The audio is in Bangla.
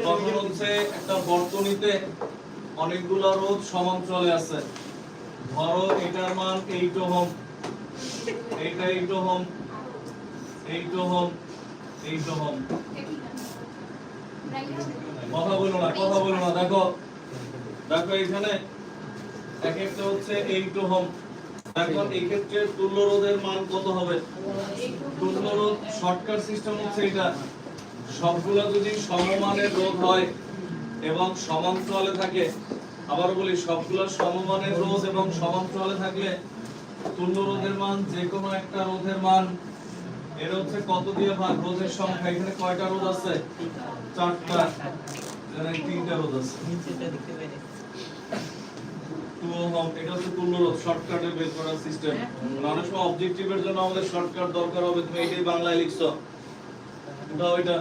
তখন হচ্ছে একটা বর্তনীতে অনেকগুলো রোধ সমান্তরালে আছে। ধরো এটার মান 8 ওহম, এইটা 8 ওহম, 8 ওহম, 8 ওহম। কথা বলো না, দেখো এখানে এক একটা হচ্ছে 8 ওহম। এখন এই ক্ষেত্রে তুল্য রোধের মান কত হবে? তুল্য রোধ শর্টকাট সিস্টেম হচ্ছে এটা, সবগুলো যদি সমমানের রোধ হয় এবং সমান্তরালে থাকে, আবার বলি সবগুলো সমমানের রোধ এবং সমান্তরালে থাকলে তুল্য রোধের মান যে কোনো একটা রোধের মান এর হচ্ছে কত দিয়ে ভাগ? রোধের সংখ্যা। এখানে কয়টা রোধ আছে? 4টা। এখানে 3টা রোধ আছে। 2 ওহম। এটা হচ্ছে তুল্য রোধ, শর্টকাটে বের করার সিস্টেম। অনেক সময় অবজেক্টিভের জন্য আমাদের শর্টকাট দরকার হবে, তুমি এটাই বাংলায় লিখছো, ওটা ওইটা